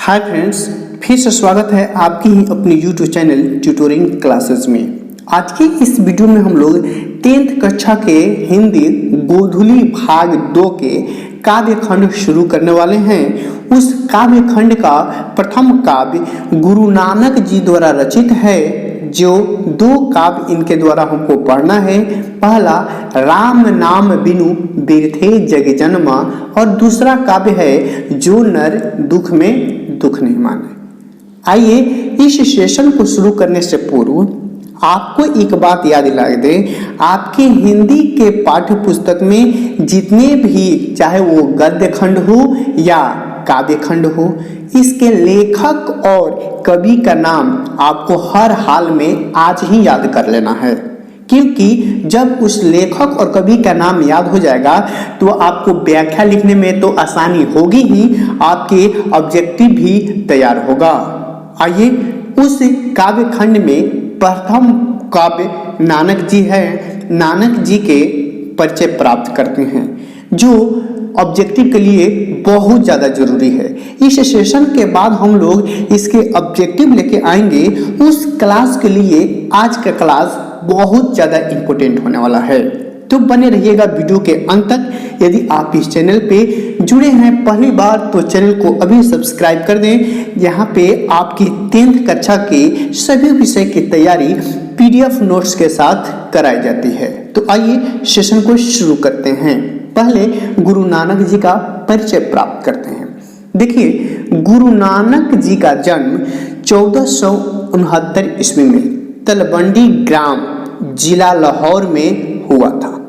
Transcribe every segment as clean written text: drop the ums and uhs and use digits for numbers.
Hi friends, फिर से स्वागत है आपकी ही अपनी यूट्यूब चैनल ट्यूटोरिंग क्लासेस में। आज की इस वीडियो में हम लोग 10th कक्षा के हिंदी गोधुली भाग 2 के काव्य खंड शुरू करने वाले हैं। उस काव्य खंड का प्रथम काव्य गुरु नानक जी द्वारा रचित है। जो 2 काव्य इनके द्वारा हमको पढ़ना है। पहला राम नाम बिनु बिरथे जग जन्मा और दूसरा काव्य है जो नर दुख में दुख नहीं माने। आइए इस सेशन को शुरू करने से पूर्व आपको एक बात याद दिला दें, आपके हिंदी के पाठ्य पुस्तक में जितने भी, चाहे वो गद्य खंड हो या काव्य खंड हो, इसके लेखक और कवि का नाम आपको हर हाल में आज ही याद कर लेना है, क्योंकि जब उस लेखक और कवि का नाम याद हो जाएगा तो आपको व्याख्या लिखने में तो आसानी होगी ही, आपके ऑब्जेक्टिव भी तैयार होगा। आइए उस काव्य खंड में प्रथम काव्य नानक जी है, नानक जी के परिचय प्राप्त करते हैं, जो ऑब्जेक्टिव के लिए बहुत ज़्यादा जरूरी है। इस सेशन के बाद हम लोग इसके ऑब्जेक्टिव लेके आएंगे। उस क्लास के लिए आज का क्लास बहुत ज़्यादा इम्पोर्टेंट होने वाला है, तो बने रहिएगा वीडियो के अंत तक। यदि आप इस चैनल पे जुड़े हैं पहली बार तो चैनल को अभी सब्सक्राइब कर दें। यहाँ पे आपकी 10th कक्षा के सभी विषय की तैयारी PDF नोट्स के साथ कराई जाती है। तो आइए सेशन को शुरू करते हैं। पहले गुरु नानक जी का परिचय प्राप्त करते हैं। देखिए, गुरु नानक जी का जन्म 1469 ईस्वी में तलवंडी ग्राम जिला लाहौर में हुआ था।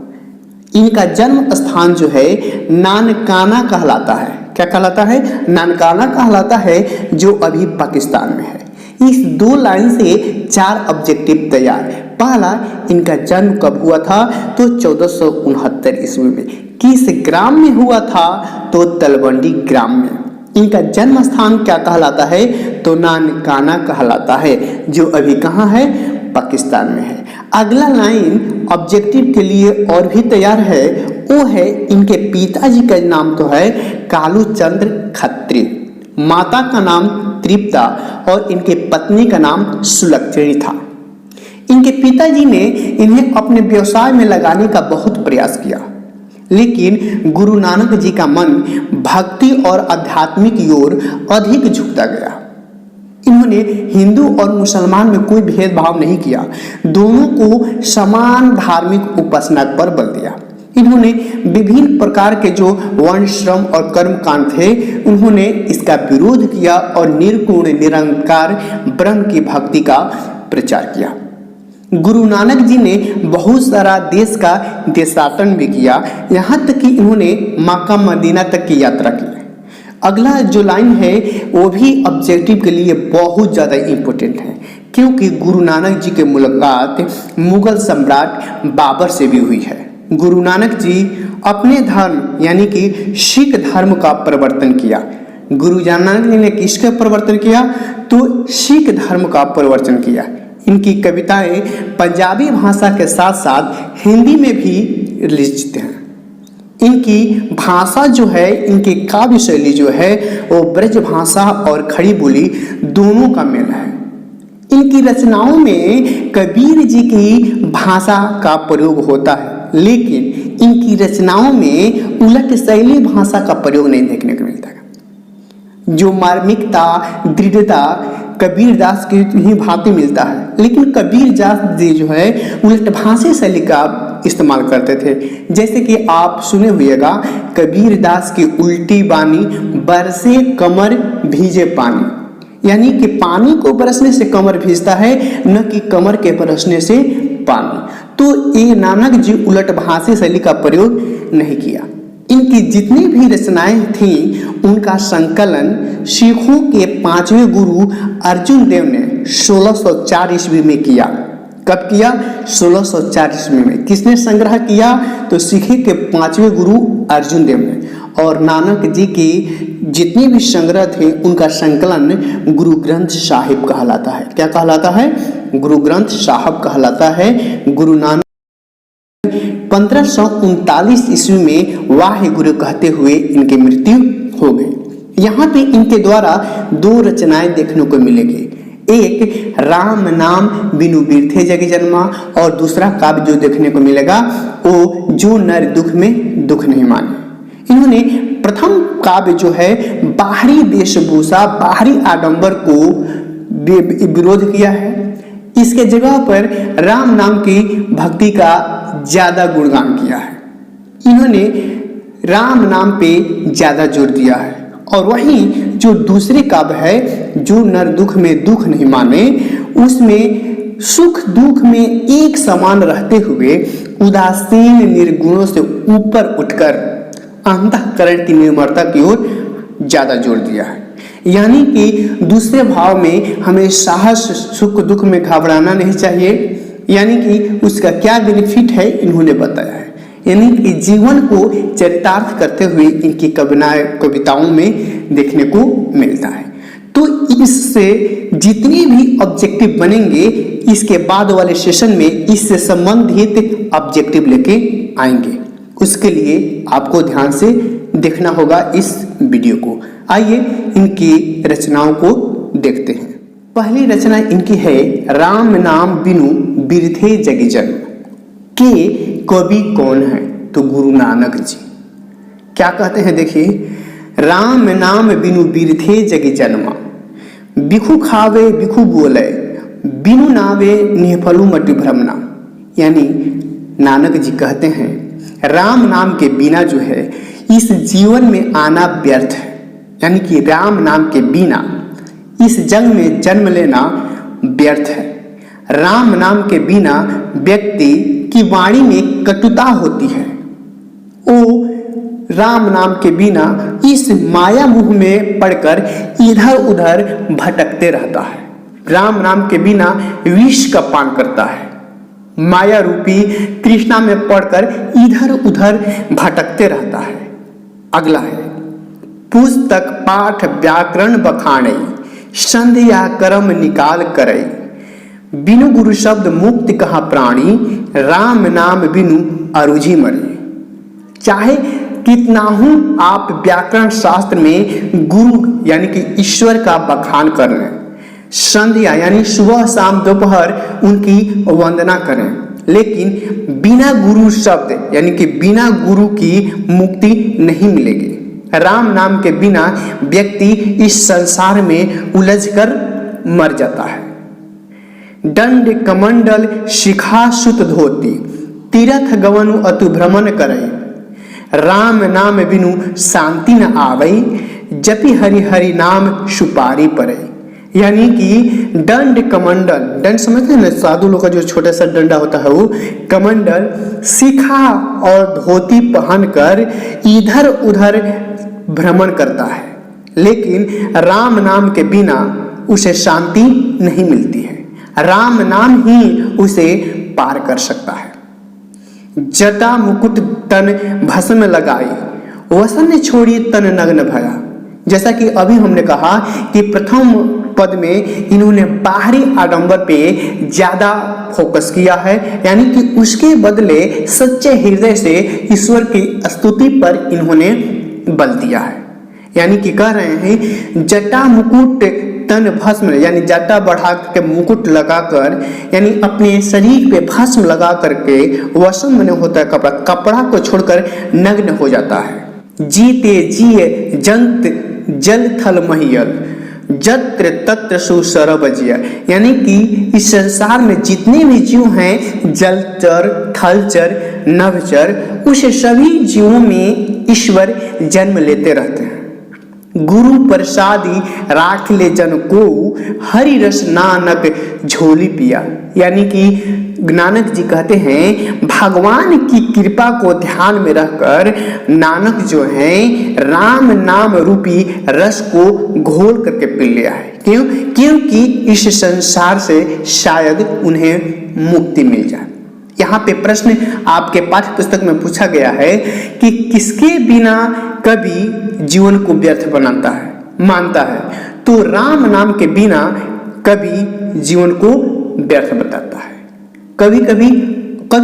इनका जन्म स्थान जो है नानकाना कहलाता है। क्या कहलाता है? नानकाना कहलाता है, जो अभी पाकिस्तान में है। इस 2 लाइन से 4 ऑब्जेक्टिव तैयार है। पहला, इनका जन्म कब हुआ था? तो 1469 ईस्वी में। किस ग्राम में हुआ था? तो तलवंडी ग्राम में। इनका जन्म स्थान क्या कहलाता है? तो नानकाना कहलाता है, जो अभी कहाँ है? पाकिस्तान में है। अगला लाइन ऑब्जेक्टिव के लिए और भी तैयार है, वो है इनके पिताजी का नाम तो है कालूचंद्र खत्री, माता का नाम तृप्ता और इनके पत्नी का नाम सुलक्षणी था। इनके पिताजी ने इन्हें अपने व्यवसाय में लगाने का बहुत प्रयास किया, लेकिन गुरु नानक जी का मन भक्ति और आध्यात्मिक ओर अधिक झुकता गया। इन्होंने हिंदू और मुसलमान में कोई भेदभाव नहीं किया, दोनों को समान धार्मिक उपासना पर बल दिया। इन्होंने विभिन्न प्रकार के जो वर्ण श्रम और कर्म कांड थे, उन्होंने इसका विरोध किया और निर्गुण निरंकार ब्रह्म की भक्ति का प्रचार किया। गुरु नानक जी ने बहुत सारा देश का देशाटन भी किया, यहाँ तक कि इन्होंने मक्का मदीना तक की यात्रा की। अगला जो लाइन है वो भी ऑब्जेक्टिव के लिए बहुत ज़्यादा इम्पोर्टेंट है, क्योंकि गुरु नानक जी की मुलाकात मुगल सम्राट बाबर से भी हुई है। गुरु नानक जी अपने धर्म यानी कि सिख धर्म का प्रवर्तन किया। गुरु नानक जी ने किसका प्रवर्तन किया? तो सिख धर्म का प्रवर्तन किया। इनकी कविताएं पंजाबी भाषा के साथ साथ हिंदी में भी लिखते हैं। इनकी भाषा जो है, इनकी काव्य शैली जो है, वो ब्रज भाषा और खड़ी बोली दोनों का मेल है। इनकी रचनाओं में कबीर जी की भाषा का प्रयोग होता है, लेकिन इनकी रचनाओं में उलट शैली भाषा का प्रयोग नहीं देखने को मिलता है। जो मार्मिकता, दृढ़ता कबीरदास की ही भांति मिलता है, लेकिन कबीरदास जी जो है उलट भाषी शैली का इस्तेमाल करते थे। जैसे कि आप सुने हुएगा, कबीरदास की उल्टी बानी बरसे कमर भीजे पानी, यानी कि पानी को बरसने से कमर भीजता है, न कि कमर के बरसने से पानी। तो ये नानक जी उलट भाषी शैली का प्रयोग नहीं किया। इनकी जितनी भी रचनाएं थीं, उनका संकलन सिखों के 5वें गुरु अर्जुन देव ने 1604 ईस्वी में किया। कब किया? 1604 ईस्वी में। किसने संग्रह किया? तो सिखे के 5वें गुरु अर्जुन देव ने। और नानक जी की जितने भी संग्रह थे, उनका संकलन गुरु ग्रंथ साहिब कहलाता है। क्या कहलाता है? गुरु ग्रंथ साहिब कहलाता है। गुरु नानक 1539 ईस्वी में वाहे गुरु कहते हुए इनकी मृत्यु हो गई। यहाँ पे इनके द्वारा दो रचनाएं देखने को मिलेगी। एक राम नाम बिनु बिरथे जग जन्मा और दूसरा काव्य जो देखने को मिलेगा वो जो नर दुख में दुख नहीं माने। इन्होंने प्रथम काव्य जो है बाहरी वेशभूषा बाहरी आडंबर को विरोध किया है। इसके जगह पर राम नाम की भक्ति का ज्यादा गुणगान किया है। इन्होंने राम नाम पे ज्यादा जोर दिया है। और वहीं जो दूसरे काव्य है जो नर दुख में दुख नहीं माने, उसमें सुख दुख में एक समान रहते हुए उदासीन निर्गुणों से ऊपर उठकर अंतःकरण की निर्मलता की ओर ज्यादा जोर दिया है। यानी कि दूसरे भाव में हमें साहस सुख दुख में घबराना नहीं चाहिए, यानी कि उसका क्या बेनिफिट है इन्होंने बताया है। यानी कि जीवन को चरितार्थ करते हुए इनकी कविताओं में देखने को मिलता है। तो इससे जितने भी ऑब्जेक्टिव बनेंगे इसके बाद वाले सेशन में इससे संबंधित ऑब्जेक्टिव लेके आएंगे। उसके लिए आपको ध्यान से देखना होगा इस वीडियो को। आइए इनकी रचनाओं को देखते हैं। पहली रचना इनकी है राम नाम बिनु बिरथे जग जन्म। के कवि कौन है? तो गुरु नानक जी। क्या कहते हैं देखिए, राम नाम बिनु बिरथे जग जन्मा, बिखु खावे बिखु बोले, बिनु नावे निहफलु मटि भ्रमना। यानी नानक जी कहते हैं राम नाम के बिना जो है इस जीवन में आना व्यर्थ है। यानी कि राम नाम के बिना इस जन्म में जन्म लेना व्यर्थ है। राम नाम के बिना व्यक्ति की वाणी में कटुता होती है। वो राम नाम के बिना इस माया मुह में पड़कर इधर उधर भटकते रहता है। राम नाम के बिना विष का पान करता है, माया रूपी तृष्णा में पड़कर इधर उधर भटकते रहता है। अगला है पुस्तक पाठ व्याकरण बखाने, संध्या कर्म निकाल करे, बिनु गुरु शब्द मुक्त कहा प्राणी, राम नाम बिनु अरुझि मरे। चाहे कितना हूं आप व्याकरण शास्त्र में गुरु यानी कि ईश्वर का बखान कर लें, संध्या यानी सुबह शाम दोपहर उनकी वंदना करें, लेकिन बिना गुरु शब्द यानी कि बिना गुरु की मुक्ति नहीं मिलेगी। राम नाम के बिना व्यक्ति इस संसार में उलझकर मर जाता है। दंड कमंडल शिखा सुत धोती, तीर्थ गवनु अतु भ्रमण करे, राम नाम बिनु शांति न आवई, जपि हरि हरि नाम सुपारी परे। यानी कि दंड कमंडल, दंड समझते हैं ना, साधु लोग का जो छोटा सा डंडा होता है वो कमंडल, शिखा और धोती पहनकर इधर उधर भ्रमण करता है, लेकिन राम नाम के बिना उसे शांति नहीं मिलती है। राम नाम ही उसे पार कर सकता है। जटा मुकुट तन भस्म लगाई, वसन छोड़ी तन नग्न भया। जैसा कि अभी हमने कहा कि प्रथम पद में इन्होंने बाहरी आडंबर पे ज्यादा फोकस किया है, यानी कि उसके बदले सच्चे हृदय से ईश्वर की स्तुति पर इन्होंने बल दिया है। यानी कि कह रहे हैं जटा मुकुट तन भस्म, यानी जटा बढ़ा के मुकुट लगाकर यानी अपने शरीर पे भस्म लगा करके, वसन में होता है कपड़ा, कपड़ा को छोड़कर नग्न हो जाता है। जीते जिए जंत जल थल महियल, जत्र तत्र सुसरब जिया। यानी कि इस संसार में जितने भी जीव हैं, जलचर थलचर नभचर, उस सभी जीवों में ईश्वर जन्म लेते रहते हैं। गुरु प्रसादी राख ले जन को, हरि रस नानक झोली पिया। यानी कि नानक जी कहते हैं भगवान की कृपा को ध्यान में रखकर नानक जो है राम नाम रूपी रस को घोल करके पी लिया है। क्यों? क्योंकि इस संसार से शायद उन्हें मुक्ति मिल जाए। यहाँ पे प्रश्न आपके पाठ्य पुस्तक में पूछा गया है कि किसके बिना कवि जीवन को व्यर्थ बनाता है मानता है, तो राम नाम के बिना कवि जीवन को व्यर्थ बताता है। कभी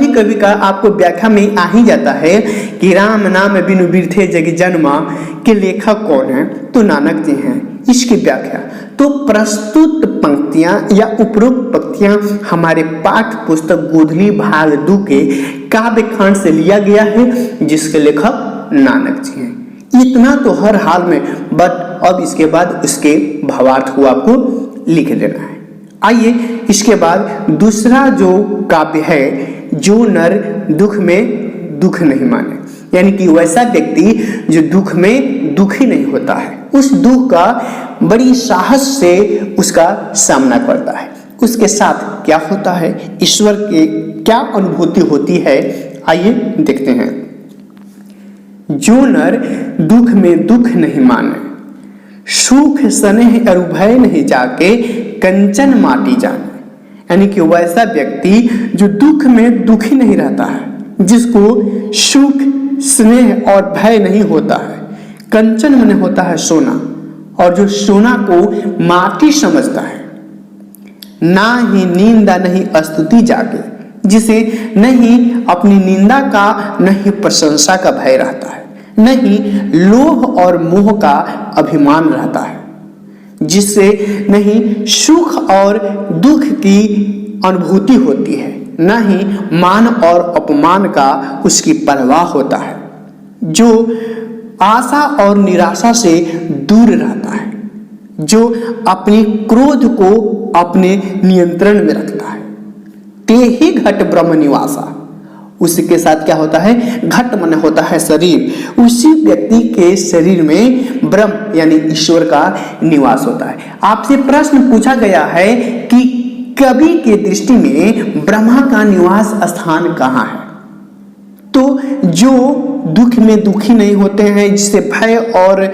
कभी का आपको व्याख्या में आ ही जाता है कि राम नाम बिनु बिरथे जग जन्मा के लेखक कौन है, तो नानक जी हैं। इसकी व्याख्या तो प्रस्तुत पंक्तियां या उपरोक्त पंक्तियां हमारे पाठ्य पुस्तक गोधली भाग 2 के काव्य खंड से लिया गया है, जिसके लेखक नानक जी हैं। इतना तो हर हाल में, बट अब इसके बाद उसके भावार्थ को आपको लिख देना है। आइए इसके बाद दूसरा जो काव्य है, जो नर दुख में दुख नहीं माने, यानी कि वैसा व्यक्ति जो दुख में दुखी नहीं होता है, उस दुख का बड़ी साहस से उसका सामना करता है। उसके साथ क्या होता है, ईश्वर की क्या अनुभूति होती है, आइए देखते हैं। जो नर दुख में दुख नहीं माने, सुख स्नेह और भय नहीं जाके कंचन माटी जाने, यानी कि वैसा व्यक्ति जो दुख में दुखी नहीं रहता है, जिसको सुख स्नेह और भय नहीं होता है। कंचन माने होता है सोना, और जो सोना को माटी समझता है, ना ही निंदा नहीं स्तुति जागे, जिसे नहीं अपनी निंदा का नहीं प्रशंसा का भय रहता है, नहीं लोभ और मोह का अभिमान रहता है, जिससे नहीं सुख और दुख की अनुभूति होती है, न ही मान और अपमान का उसकी परवाह होता है, जो आशा और निराशा से दूर रहता है, जो अपनी क्रोध को अपने नियंत्रण में रखता है। ते ही घट ब्रह्म निवासा, उसके साथ क्या होता है, घट मन होता है शरीर, उसी व्यक्ति के शरीर में ब्रह्म यानी ईश्वर का निवास होता है। आपसे प्रश्न पूछा गया है कि कवि के दृष्टि में ब्रह्मा का निवास स्थान कहाँ है, तो जो दुख में दुखी नहीं होते हैं, जिसे भय और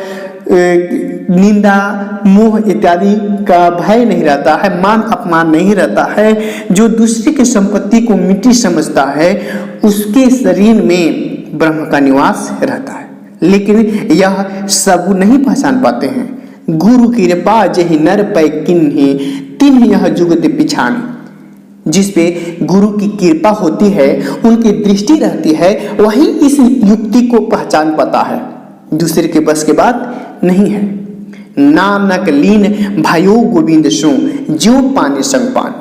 निंदा मोह इत्यादि का भय नहीं रहता है, मान अपमान नहीं रहता है, जो दूसरे की संपत्ति को मिट्टी समझता है, उसके शरीर में ब्रह्म का निवास रहता है। लेकिन यह सब नहीं पहचान पाते हैं। गुरु की कृपा जहि नर पै किन्हि तिन्हि यह जुगत पिछानी, जिस पे गुरु की कृपा होती है, उनकी दृष्टि रहती है, वही इस युक्ति को पहचान पाता है, दूसरे के बस के बात नहीं है। नानक लीन भयो गोविंद सो जो पानी संग पान,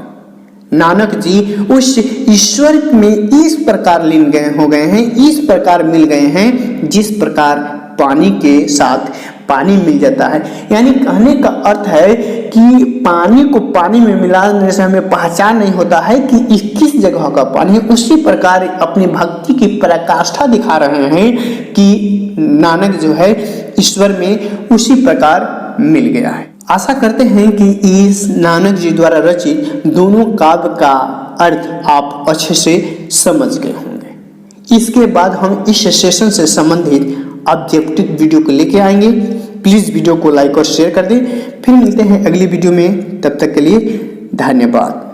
नानक जी उस ईश्वर में इस प्रकार लीन हो गए हैं, इस प्रकार मिल गए हैं, जिस प्रकार पानी के साथ पानी मिल जाता है। यानी कहने का अर्थ है कि पानी को पानी में मिलाने से हमें पहचान नहीं होता है कि किस जगह का पानी है। उसी प्रकार अपनी भक्ति की पराकाष्ठा दिखा रहे हैं कि नानक जो है ईश्वर में उसी प्रकार मिल गया है। आशा करते हैं कि इस नानक जी द्वारा रचित दोनों काव्य का अर्थ आप अच्छे से समझ गए होंगे। इसके बाद हम इस सेशन से संबंधित ऑब्जेक्टिव वीडियो को लेके आएंगे। प्लीज वीडियो को लाइक और शेयर कर दें। फिर मिलते हैं अगली वीडियो में, तब तक के लिए धन्यवाद।